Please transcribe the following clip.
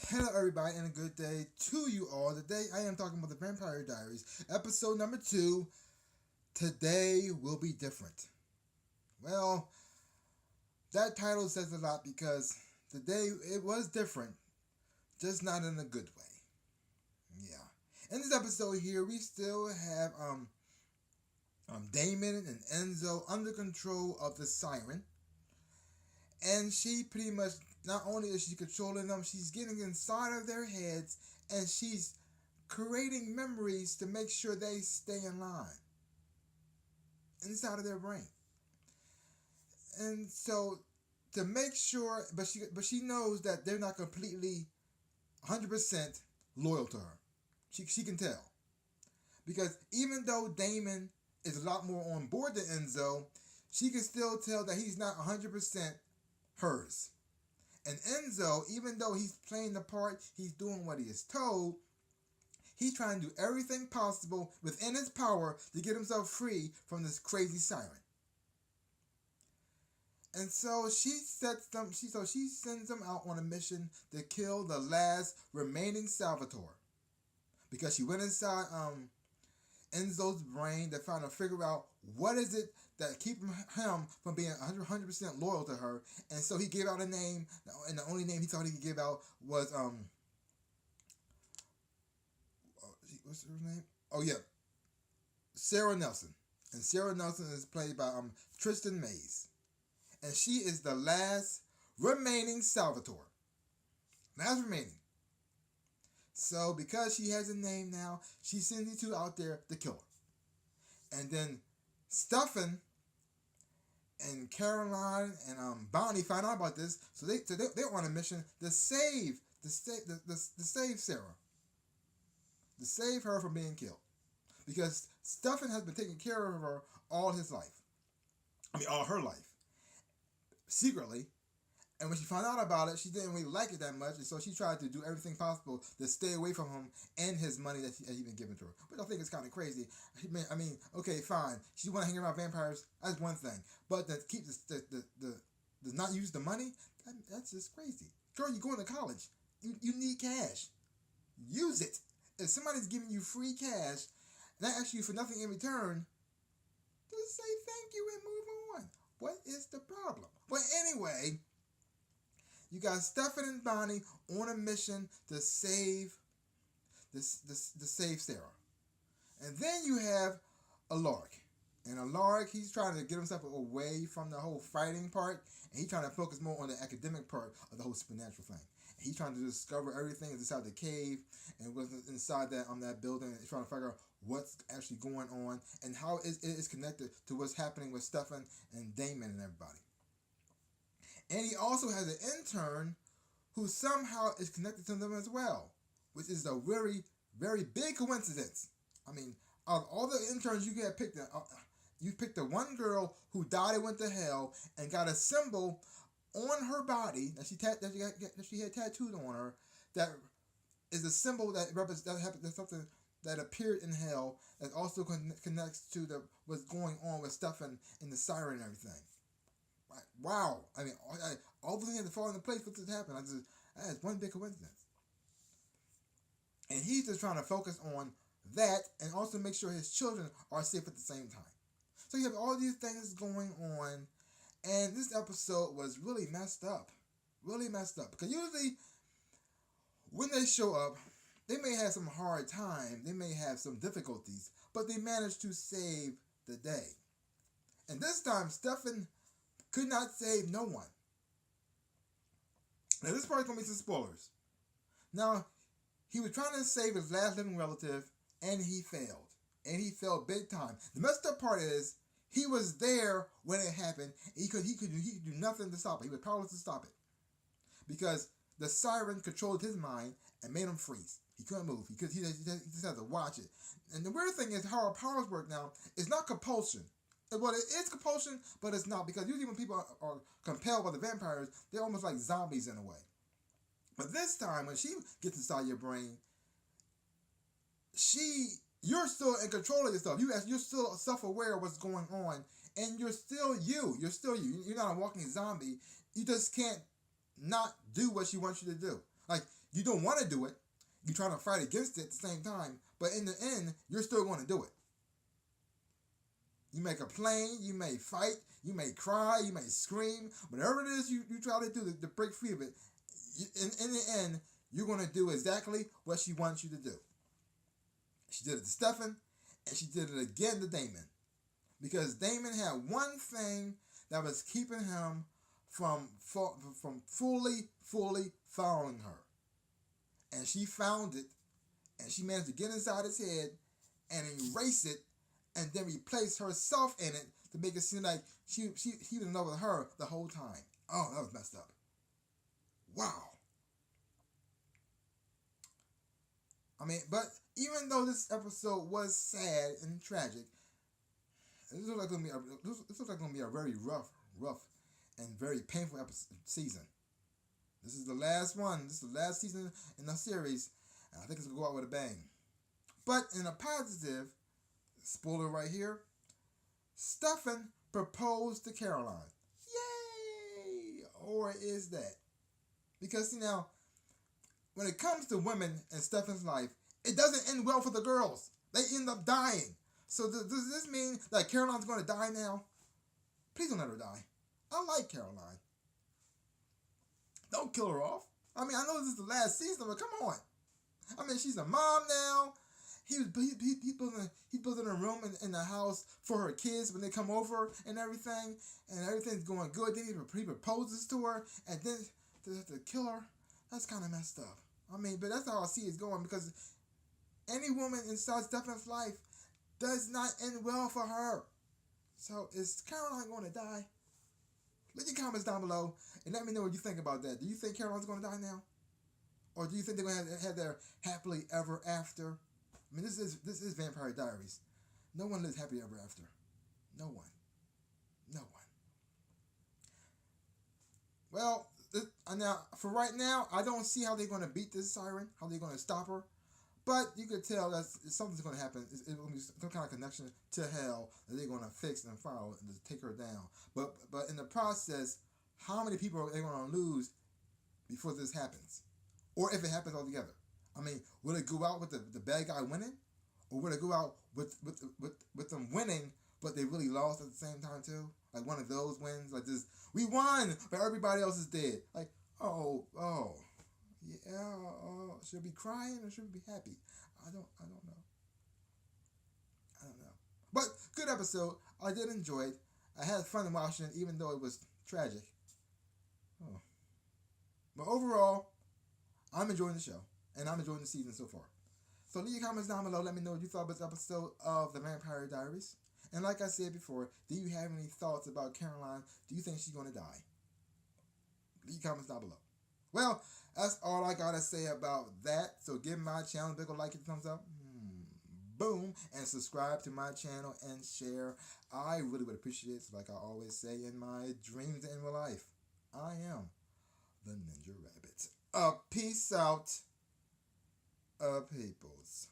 Hello, everybody, and a good day to you all. Today, I am talking about the Vampire Diaries, episode number 2. Today will be different. Well, that title says a lot because today it was different, just not in a good way. Yeah. In this episode here, we still have Damon and Enzo under control of the Siren, and she pretty much not only is she controlling them, she's getting inside of their heads and she's creating memories to make sure they stay in line inside of their brain. And so to make sure, but she knows that they're not completely 100% loyal to her. She can tell because even though Damon is a lot more on board than Enzo, she can still tell that he's not 100% hers. And Enzo, even though he's playing the part, he's doing what he is told, he's trying to do everything possible within his power to get himself free from this crazy siren. And so she sends them out on a mission to kill the last remaining Salvatore. Because she went inside Enzo's brain to try to figure out what is it that keep him from being 100% loyal to her. And so he gave out a name, and the only name he thought he could give out was what's her name? Oh yeah, Sarah Nelson. And Sarah Nelson is played by Tristan Mays, and she is the last remaining Salvatore. Last remaining. So because she has a name now, she sends you two out there to kill her. And then Stefan and Caroline and Bonnie find out about this, so they're on a mission to save Sarah, to save her from being killed, because Stefan has been taking care of her all his life. I mean, all her life, secretly. And when she found out about it, she didn't really like it that much, and so she tried to do everything possible to stay away from him and his money that he'd been giving to her. Which I think is kind of crazy. I mean, okay, fine. She want to hang around vampires, that's one thing. But to keep the not use the money, that's just crazy. Girl, you're going to college. You need cash. Use it. If somebody's giving you free cash, and I ask you for nothing in return, just say thank you and move on. What is the problem? But anyway, you got Stefan and Bonnie on a mission to save save Sarah. And then you have Alaric. And Alaric, he's trying to get himself away from the whole fighting part, and he's trying to focus more on the academic part of the whole supernatural thing. And he's trying to discover everything inside the cave and what's inside that building, and trying to figure out what's actually going on and how it is connected to what's happening with Stefan and Damon and everybody. And he also has an intern who somehow is connected to them as well, which is a very, very big coincidence. I mean, of all the interns you get picked, you picked the one girl who died and went to hell and got a symbol on her body that she had tattooed on her that is a symbol that represents something that appeared in hell that also connects to what's going on with Stefan and the siren and everything. Wow. I mean, all the things had to fall into place for this to happen. That is one big coincidence. And he's just trying to focus on that and also make sure his children are safe at the same time. So you have all these things going on, and this episode was really messed up. Really messed up. Because usually, when they show up, they may have some hard time, they may have some difficulties, but they manage to save the day. And this time, Stefan could not save no one. Now this part is going to be some spoilers. Now, he was trying to save his last living relative, and he failed. And he failed big time. The messed up part is, he was there when it happened. He could do nothing to stop it. He was powerless to stop it. Because the siren controlled his mind and made him freeze. He couldn't move. He just had to watch it. And the weird thing is how our powers work now is not compulsion. Well, it is compulsion, but it's not, because usually when people are compelled by the vampires, they're almost like zombies in a way. But this time, when she gets inside your brain, you're still in control of yourself. You're still self-aware of what's going on, and you're still you. You're still you. You're not a walking zombie. You just can't not do what she wants you to do. Like, You don't want to do it. You're trying to fight against it at the same time. But in the end, you're still going to do it. You may complain, you may fight, you may cry, you may scream. Whatever it is you try to do to break free of it, in the end, you're going to do exactly what she wants you to do. She did it to Stefan, and she did it again to Damon. Because Damon had one thing that was keeping him from fully following her. And she found it, and she managed to get inside his head and erase it, and then replace herself in it to make it seem like he was in love with her the whole time. Oh, that was messed up. Wow. I mean, but even though this episode was sad and tragic, this looks like going to be a very rough, and very painful season. This is the last one. This is the last season in the series, and I think it's going to go out with a bang. But in a positive, spoiler right here, Stefan proposed to Caroline. Yay! Or is that? Because, see now, when it comes to women in Stefan's life, it doesn't end well for the girls. They end up dying. So does this mean that Caroline's going to die now? Please don't let her die. I like Caroline. Don't kill her off. I mean, I know this is the last season, but come on. I mean, she's a mom now. He building a room in the house for her kids when they come over and everything's going good. Then he proposes to her, and then to kill her, that's kind of messed up. I mean, but that's how I see it going, because any woman inside Stefan's life does not end well for her. So is Caroline going to die? Leave your comments down below and let me know what you think about that. Do you think Caroline's going to die now? Or do you think they're going to have their happily ever after? I mean, this is Vampire Diaries. No one lives happily ever after. No one. No one. Well, now for right now, I don't see how they're going to beat this siren, how they're going to stop her. But you could tell that something's going to happen. It's going to be some kind of connection to hell that they're going to fix and follow and just take her down. But in the process, how many people are they going to lose before this happens? Or if it happens altogether? I mean, will it go out with the bad guy winning? Or will it go out with them winning, but they really lost at the same time too? Like one of those wins? Like this, we won, but everybody else is dead. Like, oh. Yeah, should we be crying or should we be happy? I don't know. But good episode. I did enjoy it. I had fun watching it, even though it was tragic. Oh. But overall, I'm enjoying the show, and I'm enjoying the season so far. So leave your comments down below. Let me know what you thought about this episode of The Vampire Diaries. And like I said before, do you have any thoughts about Caroline? Do you think she's going to die? Leave your comments down below. Well, that's all I gotta say about that. So give my channel a big ol' like and thumbs up. Boom. And subscribe to my channel and share. I really would appreciate it. So like I always say in my dreams and in real life, I am the Ninja Rabbit. Peace out, peoples.